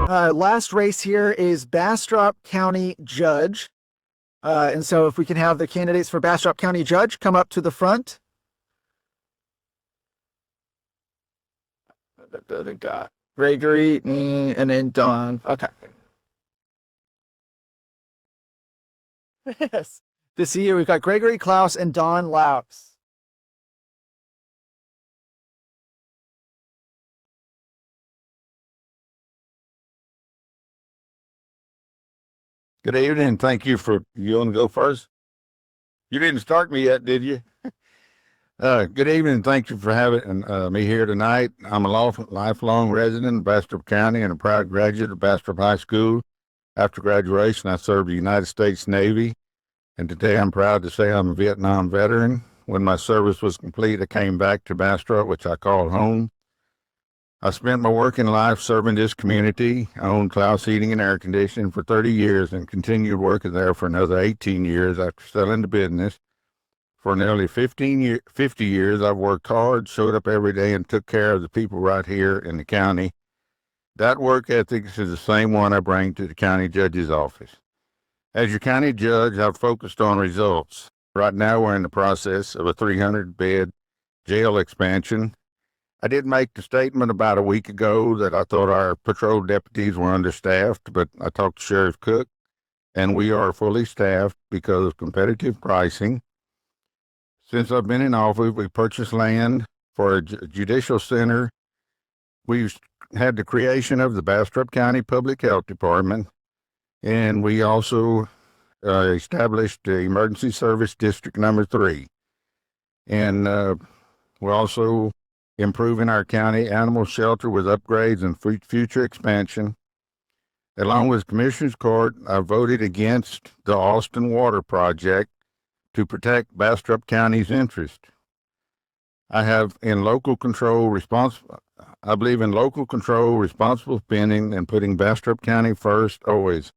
Last race here is Bastrop County Judge. And so if we can have the candidates for Bastrop County Judge come up to the front. Gregory, and then Don. Okay. Yes. To see you, we've got Gregory Klaus and Don Laus. Good evening. Thank you for, you want to go first? You didn't start me yet, did you? Good evening. Thank you for having me here tonight. I'm a lifelong resident of Bastrop County and a proud graduate of Bastrop High School. After graduation, I served the United States Navy, and today I'm proud to say I'm a Vietnam veteran. When my service was complete, I came back to Bastrop, which I call home. I spent my working life serving this community. I owned Klaus Heating and Air Conditioning for 30 years and continued working there for another 18 years after selling the business. For nearly 50 years, I've worked hard, showed up every day, and took care of the people right here in the county. That work ethic is the same one I bring to the county judge's office. As your county judge, I've focused on results. Right now, we're in the process of a 300-bed jail expansion. I did make the statement about a week ago that I thought our patrol deputies were understaffed, but I talked to Sheriff Cook, and we are fully staffed because of competitive pricing. Since I've been in office, we purchased land for a judicial center. We've had the creation of the Bastrop County Public Health Department, and we also established the Emergency Service District Number 3. And we're also improving our county animal shelter with upgrades and future expansion. Along with Commissioner's Court, I voted against the Austin Water Project to protect Bastrop County's interest. I believe in local control, responsible spending, and putting Bastrop County first always.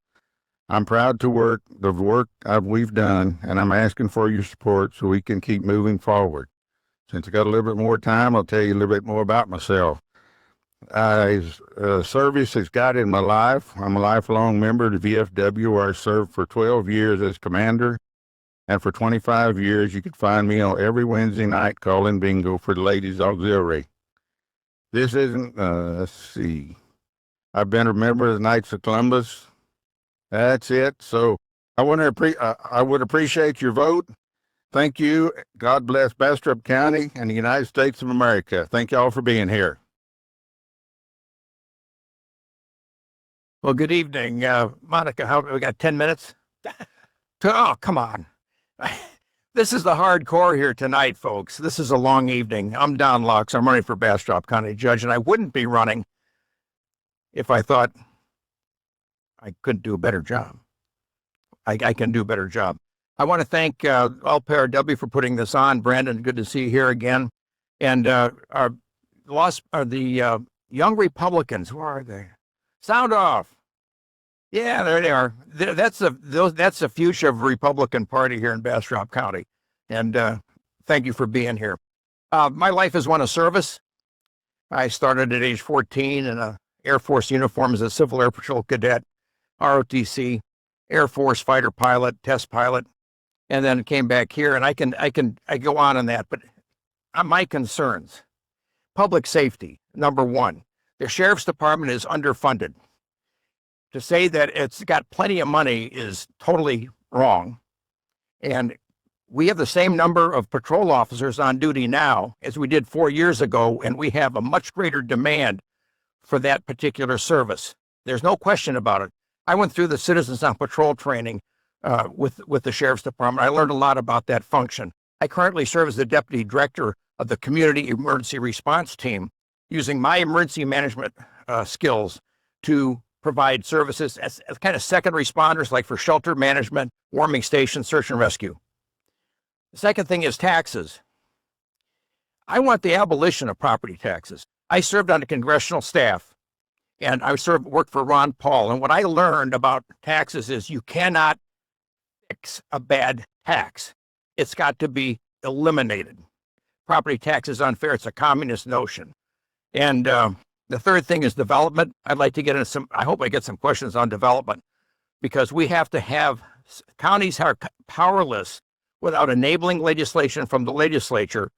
I'm proud to work we've done, and I'm asking for your support so we can keep moving forward. Since I got a little bit more time, I'll tell you a little bit more about myself. Service has guided my life. I'm a lifelong member of the VFW, where I served for 12 years as commander. And for 25 years, you could find me on every Wednesday night calling bingo for the Ladies Auxiliary. This isn't, let's see. I've been a member of the Knights of Columbus. That's it. So I would appreciate your vote. Thank you. God bless Bastrop County and the United States of America. Thank you all for being here. Well, good evening, Monica. We got 10 minutes? Oh, come on. This is the hardcore here tonight, folks. This is a long evening. I'm Don Lux. I'm running for Bastrop County Judge, and I wouldn't be running if I thought I couldn't do a better job. I can do a better job. I want to thank LPRW for putting this on. Brandon, good to see you here again. And the young Republicans, where are they? Sound off. Yeah, there they are. That's the future of the Republican Party here in Bastrop County. And thank you for being here. My life is one of service. I started at age 14 in an Air Force uniform as a Civil Air Patrol cadet, ROTC, Air Force fighter pilot, test pilot, and then came back here. And I go on that. But my concerns: public safety, number one. The Sheriff's Department is underfunded. To say that it's got plenty of money is totally wrong. And we have the same number of patrol officers on duty now as we did 4 years ago, and we have a much greater demand for that particular service. There's no question about it. I went through the Citizens on Patrol training with the Sheriff's Department. I learned a lot about that function. I currently serve as the Deputy Director of the Community Emergency Response Team, using my emergency management skills to provide services as kind of second responders, like for shelter management, warming stations, search and rescue. The second thing is taxes. I want the abolition of property taxes. I served on the congressional staff, and I worked for Ron Paul. And what I learned about taxes is you cannot fix a bad tax. It's got to be eliminated. Property tax is unfair. It's a communist notion. And The third thing is development. I'd like to get into some, I hope I get some questions on development, because we have to have, counties are powerless without enabling legislation from the legislature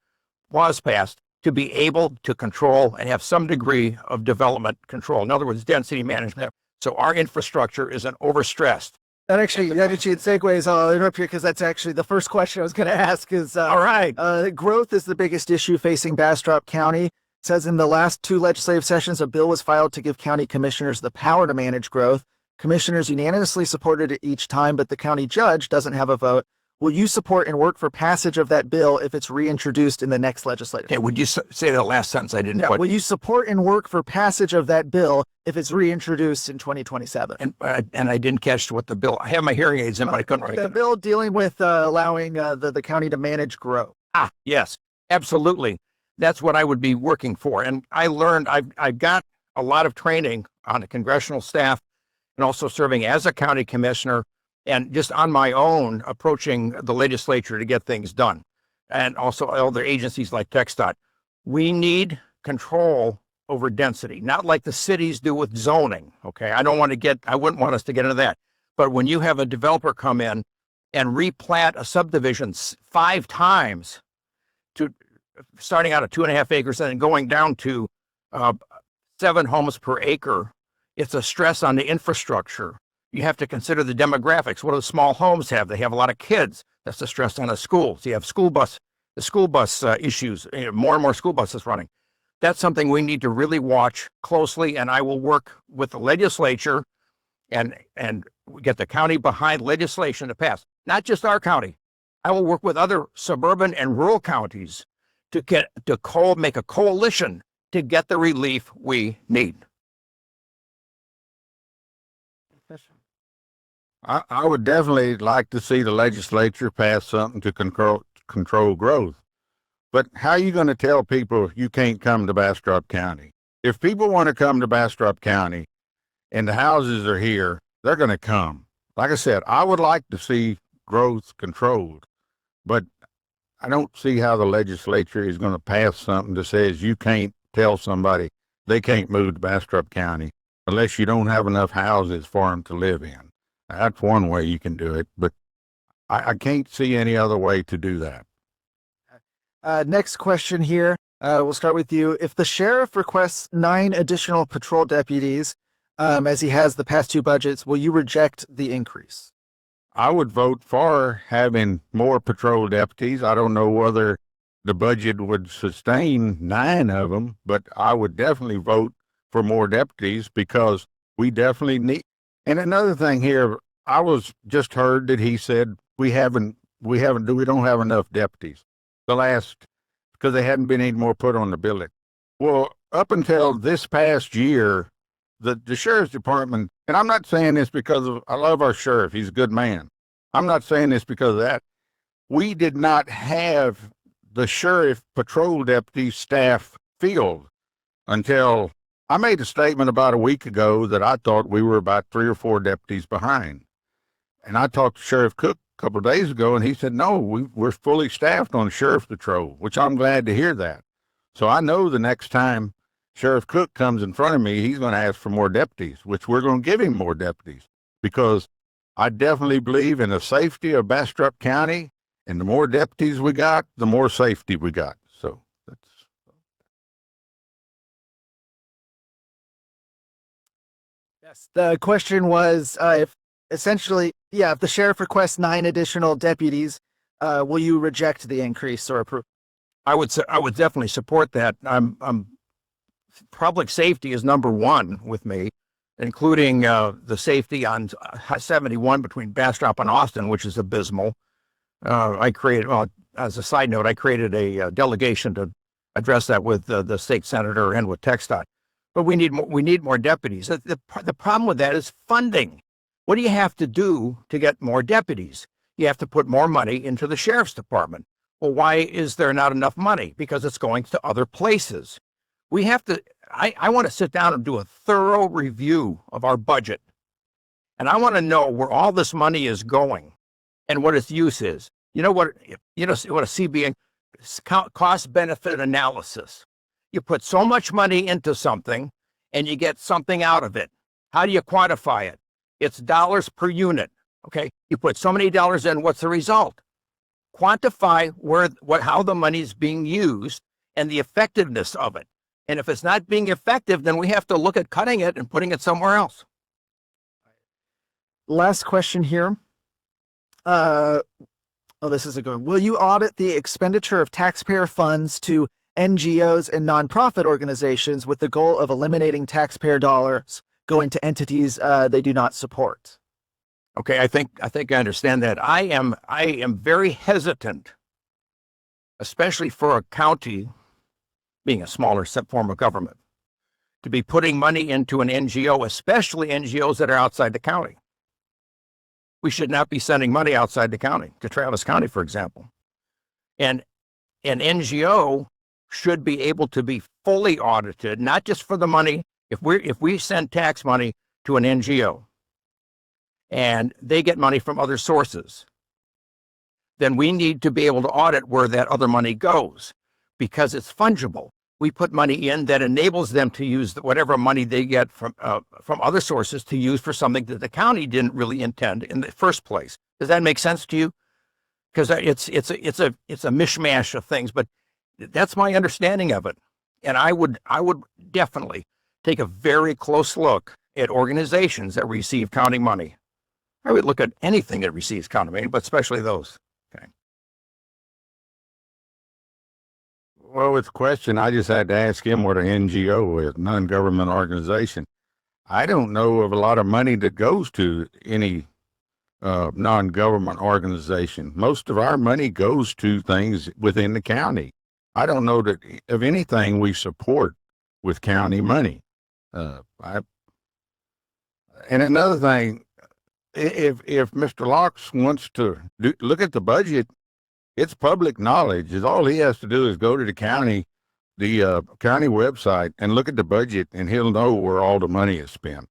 was passed to be able to control and have some degree of development control. In other words, density management. So our infrastructure isn't overstressed. That actually segues. I'll interrupt you because that's actually the first question I was going to ask is, All right. growth is the biggest issue facing Bastrop County. It says in the last 2 legislative sessions, a bill was filed to give county commissioners the power to manage growth. Commissioners unanimously supported it each time, but the county judge doesn't have a vote. Will you support and work for passage of that bill if it's reintroduced in the next legislative? Okay, would you say the last sentence I didn't Yeah, quite? will you support and work for passage of that bill if it's reintroduced in 2027? And I didn't catch what the bill. I have my hearing aids in, but I couldn't write The them. bill dealing with allowing the county to manage growth. Ah, yes, absolutely. That's what I would be working for. And I learned, I've got a lot of training on the congressional staff and also serving as a county commissioner and just on my own approaching the legislature to get things done. And also other agencies like TxDOT. We need control over density, not like the cities do with zoning. Okay. I wouldn't want us to get into that. But when you have a developer come in and replat a subdivision 5 times to starting out at 2.5 acres and then going down to 7 homes per acre, it's a stress on the infrastructure. You have to consider the demographics. What do the small homes have? They have a lot of kids. That's the stress on the schools. You have the school bus issues, more and more school buses running. That's something we need to really watch closely, and I will work with the legislature and get the county behind legislation to pass. Not just our county. I will work with other suburban and rural counties to make a coalition to get the relief we need. I would definitely like to see the legislature pass something to control growth. But how are you going to tell people you can't come to Bastrop County? If people want to come to Bastrop County and the houses are here, they're going to come. Like I said, I would like to see growth controlled, but I don't see how the legislature is going to pass something that says you can't tell somebody they can't move to Bastrop County unless you don't have enough houses for them to live in. That's one way you can do it, but I can't see any other way to do that. Next question here. We'll start with you. If the sheriff requests 9 additional patrol deputies, as he has the past 2 budgets, will you reject the increase? I would vote for having more patrol deputies. I don't know whether the budget would sustain 9 of them, but I would definitely vote for more deputies because we definitely need. And another thing here, I was just heard that he said we don't have enough deputies. Because they hadn't been any more put on the billet. Well, up until this past year, the sheriff's department, and I'm not saying this because I love our sheriff. He's a good man. I'm not saying this because of that. We did not have the sheriff patrol deputy staff filled until I made a statement about a week ago that I thought we were about 3 or 4 deputies behind. And I talked to Sheriff Cook a couple of days ago, and he said, no, we're fully staffed on Sheriff's Patrol, which I'm glad to hear that. So I know the next time Sheriff Cook comes in front of me, he's going to ask for more deputies, which we're going to give him more deputies because I definitely believe in the safety of Bastrop County, and the more deputies we got, the more safety we got. So that's. Yes. The question was if the sheriff requests 9 additional deputies, will you reject the increase or approve? I would definitely support that. Public safety is number 1 with me, including the safety on 71 between Bastrop and Austin, which is abysmal. As a side note, I created a delegation to address that with the state senator and with TxDOT. But we need more deputies. The problem with that is funding. What do you have to do to get more deputies? You have to put more money into the sheriff's department. Well, why is there not enough money? Because it's going to other places. We have to, I want to sit down and do a thorough review of our budget. And I want to know where all this money is going and what its use is. What a CBA, cost benefit analysis. You put so much money into something, and you get something out of it. How do you quantify it? It's dollars per unit. Okay. You put so many dollars in, what's the result? Quantify how the money is being used and the effectiveness of it. And if it's not being effective, then we have to look at cutting it and putting it somewhere else. Last question here. This is a good one. Will you audit the expenditure of taxpayer funds to NGOs and nonprofit organizations with the goal of eliminating taxpayer dollars going to entities they do not support? Okay, I think I understand that. I am very hesitant, especially for a county being a smaller form of government, to be putting money into an NGO, especially NGOs that are outside the county. We should not be sending money outside the county, to Travis County, for example. And an NGO should be able to be fully audited, not just for the money. If we send tax money to an NGO and they get money from other sources, then we need to be able to audit where that other money goes, because it's fungible. We put money in that enables them to use whatever money they get from other sources to use for something that the county didn't really intend in the first place. Does that make sense to you? Because it's a mishmash of things, but that's my understanding of it. And I would definitely take a very close look at organizations that receive county money. I would look at anything that receives county money, but especially those. Okay. Well, with the question, I just had to ask him what an NGO is, non-government organization. I don't know of a lot of money that goes to any non-government organization. Most of our money goes to things within the county. I don't know that of anything we support with county money. And another thing, if Mr. Locks wants to look at the budget, it's public knowledge. All he has to do is go to the county website and look at the budget, and he'll know where all the money is spent.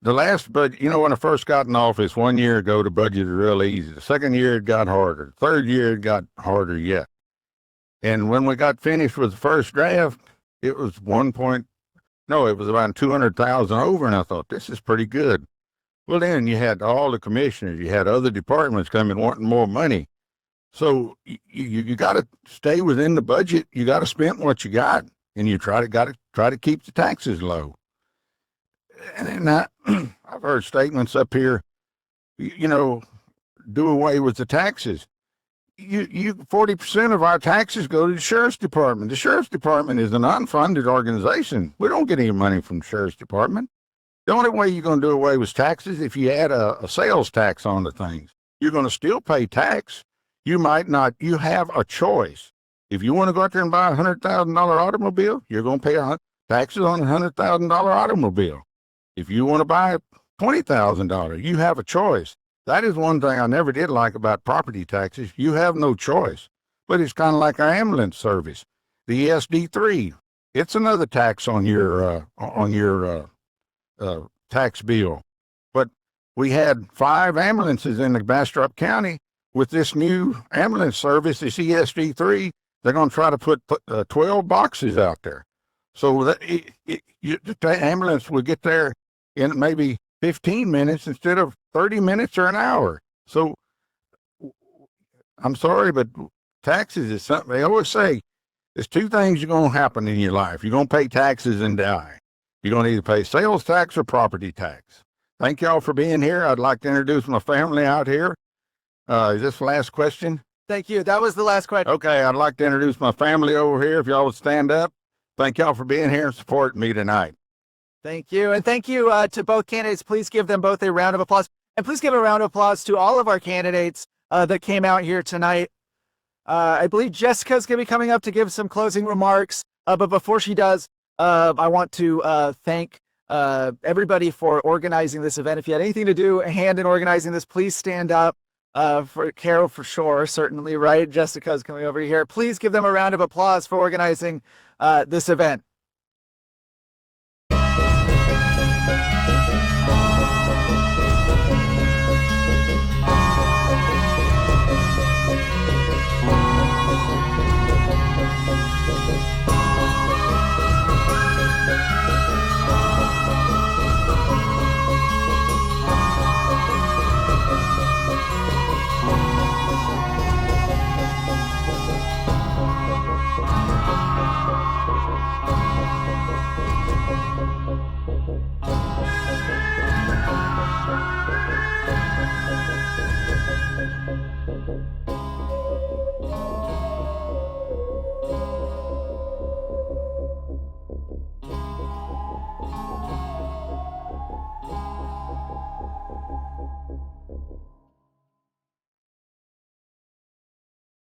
The last budget, when I first got in office 1 year ago, the budget was real easy. The second year, it got harder. The third year, it got harder yet. And when we got finished with the first draft, it was it was about 200,000 over, and I thought, this is pretty good. Well, then you had all the commissioners, you had other departments coming wanting more money. So you got to stay within the budget. You got to spend what you got, and you got to try to keep the taxes low. And I've heard statements up here, do away with the taxes. 40% of our taxes go to the sheriff's department. The sheriff's department is an unfunded organization. We don't get any money from the sheriff's department. The only way you're going to do away with taxes if you add a sales tax on the things. You're going to still pay tax. You might not. You have a choice. If you want to go out there and buy a $100,000 automobile, you're going to pay taxes on a $100,000 automobile. If you want to buy $20,000, you have a choice. That is one thing I never did like about property taxes. You have no choice. But it's kind of like our ambulance service, the ESD3. It's another tax on your tax bill. But we had 5 ambulances in the Bastrop County. With this new ambulance service, this ESD3, they're going to try to put 12 boxes out there. So the ambulance will get there in maybe 15 minutes instead of 30 minutes or an hour. So I'm sorry, but taxes is something they always say. There's 2 things you're going to happen in your life. You're going to pay taxes and die. You're going to either pay sales tax or property tax. Thank y'all for being here. I'd like to introduce my family out here. Is this the last question? Thank you. That was the last question. Okay, I'd like to introduce my family over here. If y'all would stand up. Thank y'all for being here and supporting me tonight. Thank you. And thank you to both candidates. Please give them both a round of applause. And please give a round of applause to all of our candidates that came out here tonight. I believe Jessica's going to be coming up to give some closing remarks. But before she does, I want to thank everybody for organizing this event. If you had anything to a hand in organizing this, please stand up. For Carol, for sure, certainly, right? Jessica's coming over here. Please give them a round of applause for organizing this event.